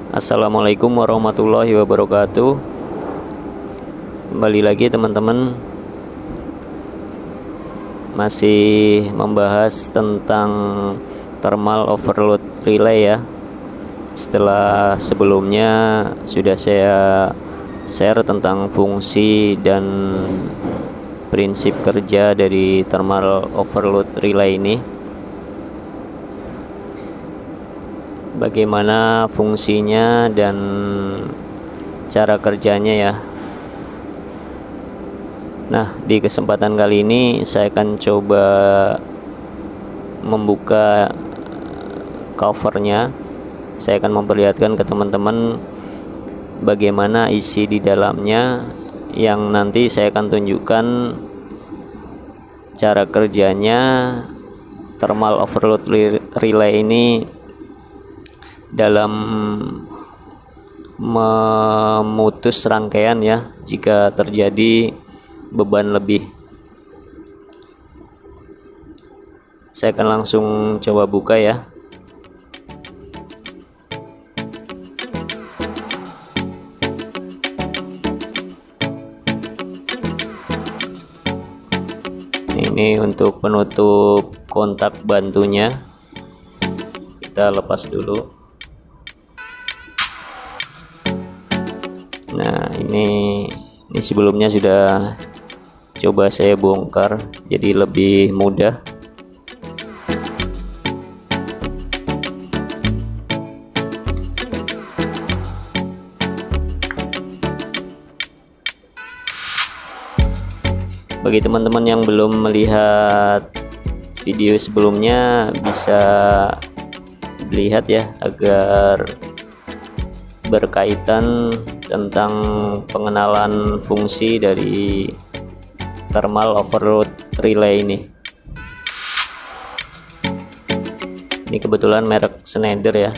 Assalamualaikum warahmatullahi wabarakatuh. Kembali lagi teman-teman, masih membahas tentang thermal overload relay ya. Setelah sebelumnya sudah saya share tentang fungsi dan prinsip kerja dari thermal overload relay ini, bagaimana fungsinya dan cara kerjanya ya. Nah, di kesempatan kali ini saya akan coba membuka covernya. Saya akan memperlihatkan ke teman-teman bagaimana isi di dalamnya, yang nanti saya akan tunjukkan cara kerjanya thermal overload relay ini dalam memutus rangkaian ya, jika terjadi beban lebih. Saya akan langsung coba buka ya. Ini untuk penutup kontak bantunya, kita lepas dulu. Nah, ini sebelumnya sudah coba saya bongkar, jadi lebih mudah. Bagi teman-teman yang belum melihat video sebelumnya, bisa dilihat ya, agar berkaitan tentang pengenalan fungsi dari thermal overload relay ini. Ini kebetulan merek Schneider ya.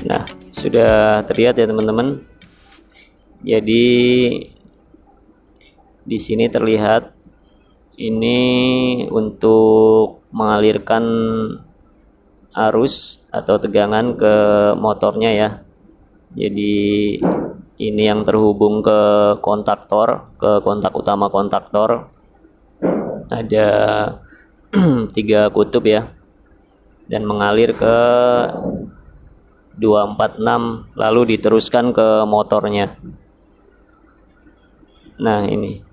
Nah, sudah terlihat ya teman-teman. Jadi di sini terlihat ini untuk mengalirkan arus atau tegangan ke motornya ya. Jadi ini yang terhubung ke kontaktor, ke kontak utama kontaktor. Ada 3 kutub ya, dan mengalir ke 246, lalu diteruskan ke motornya. Nah, ini.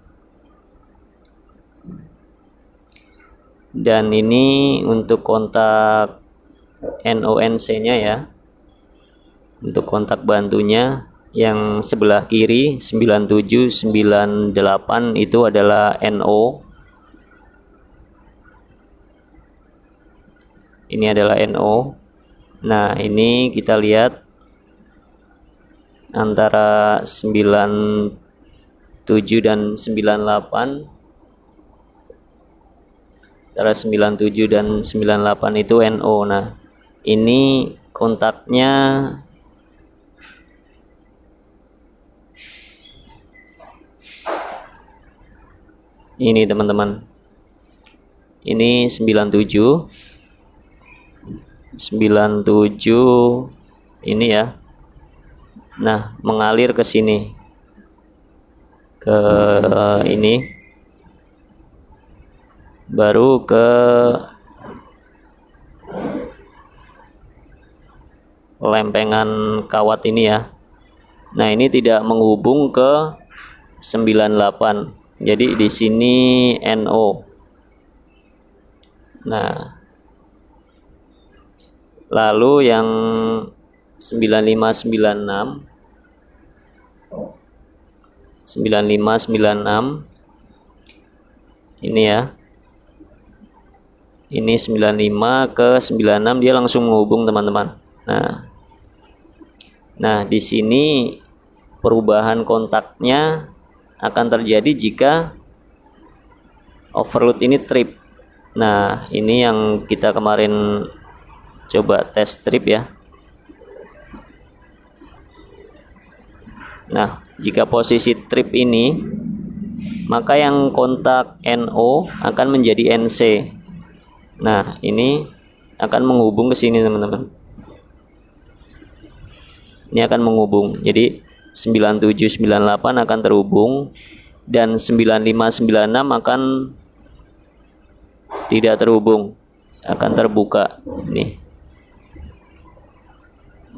Dan ini untuk kontak NONC-nya ya. Untuk kontak bantunya yang sebelah kiri 9798 itu adalah NO. Ini adalah NO. Nah, ini kita lihat antara 97 dan 98. Antara 97 dan 98 itu NO. Nah, ini kontaknya ini teman-teman. Ini 97 ini ya. Nah, mengalir ke sini, ke ini, baru ke lempengan kawat ini ya. Nah, ini tidak menghubung ke 98. Jadi di sini NO. Nah, lalu yang 9596 9596 ini ya, ini 95 ke 96 dia langsung menghubung teman-teman. Nah di sini perubahan kontaknya akan terjadi jika overload ini trip. Nah ini yang kita kemarin coba tes trip ya. Nah jika posisi trip ini, maka yang kontak NO akan menjadi NC. Nah ini akan menghubung ke sini teman-teman. Ini akan menghubung. Jadi 9798 akan terhubung dan 9596 akan tidak terhubung, akan terbuka ini.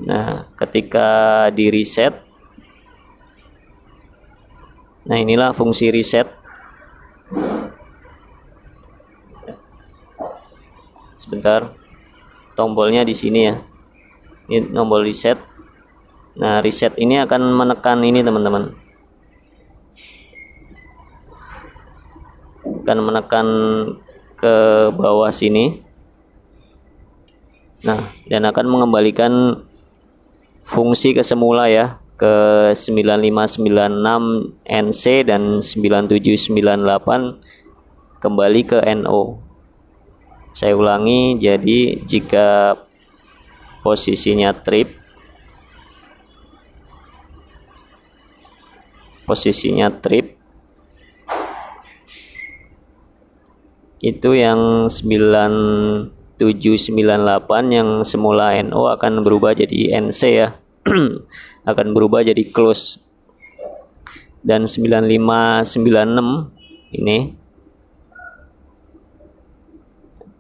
Nah ketika di reset, nah inilah fungsi reset. Sebentar, tombolnya di sini ya, ini tombol reset. Nah reset ini akan menekan ini teman-teman, akan menekan ke bawah sini. Nah dan akan mengembalikan fungsi ke semula ya, ke 9596 NC dan 9798 kembali ke NO. Saya ulangi, jadi jika posisinya trip, itu yang 9798 yang semula NO akan berubah jadi NC ya. Akan berubah jadi close. Dan 9596 ini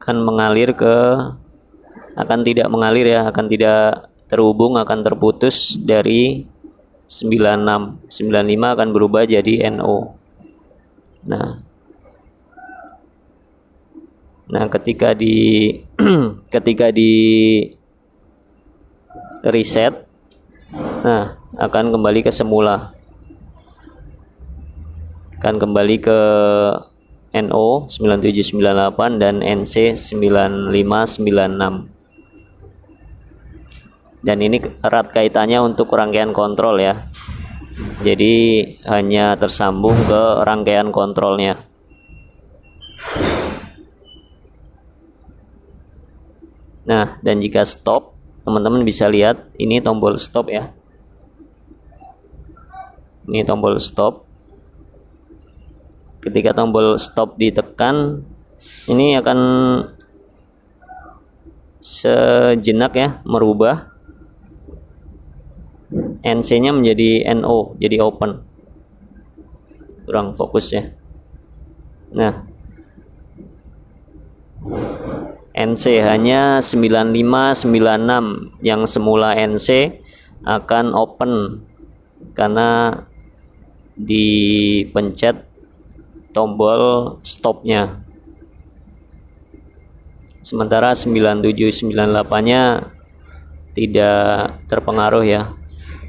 akan mengalir ke, akan tidak mengalir ya, akan tidak terhubung, akan terputus dari 96. 95 akan berubah jadi NO. Nah ketika di reset, nah akan kembali ke semula, akan kembali ke NO 9798 dan NC 9596. Dan ini erat kaitannya untuk rangkaian kontrol ya, jadi hanya tersambung ke rangkaian kontrolnya. Nah dan jika stop, teman-teman bisa lihat ini tombol stop ya, ini tombol stop. Ketika tombol stop ditekan, ini akan sejenak ya merubah NC nya menjadi NO, jadi open. Kurang fokus ya. Nah NC hanya 9596 yang semula NC akan open karena dipencet tombol stopnya. Sementara 9798-nya tidak terpengaruh ya,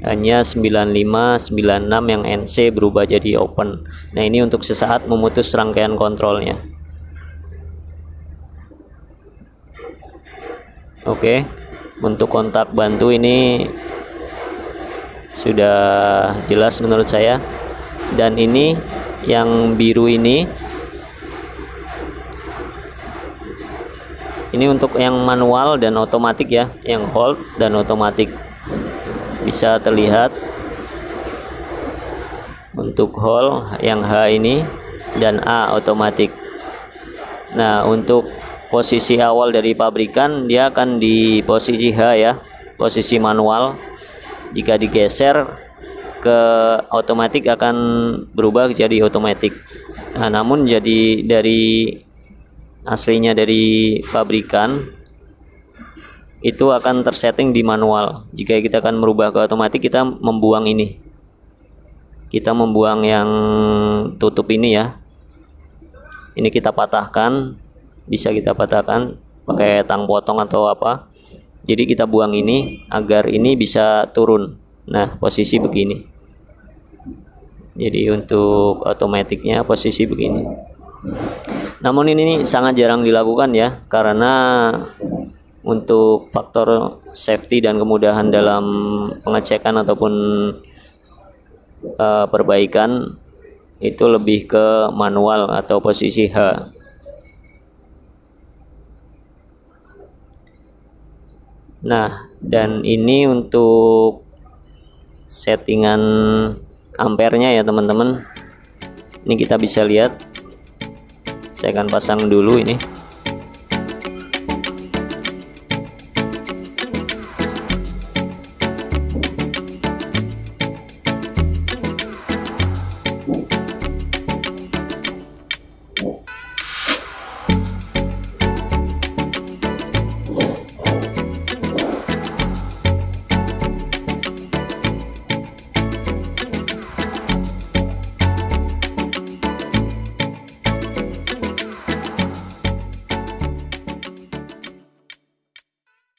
hanya 9596 yang NC berubah jadi open. Nah ini untuk sesaat memutus rangkaian kontrolnya. Oke, untuk kontak bantu ini sudah jelas menurut saya. Dan ini yang biru ini untuk yang manual dan otomatis ya, yang hold dan otomatis. Bisa terlihat untuk hold yang H ini dan A otomatis. Nah untuk posisi awal dari pabrikan dia akan di posisi H ya, posisi manual. Jika digeser ke otomatis akan berubah jadi otomatis. Nah, namun jadi dari aslinya dari pabrikan itu akan tersetting di manual. Jika kita akan merubah ke otomatis, kita membuang ini. Kita membuang yang tutup ini ya. Ini kita patahkan, bisa kita patahkan pakai tang potong atau apa. Jadi kita buang ini agar ini bisa turun. Nah posisi begini. Jadi untuk otomatiknya posisi begini. Namun ini sangat jarang dilakukan ya, karena untuk faktor safety dan kemudahan dalam pengecekan ataupun perbaikan itu lebih ke manual atau posisi H. Nah, dan ini untuk settingan ampernya ya teman-teman. Ini kita bisa lihat. Saya akan pasang dulu ini.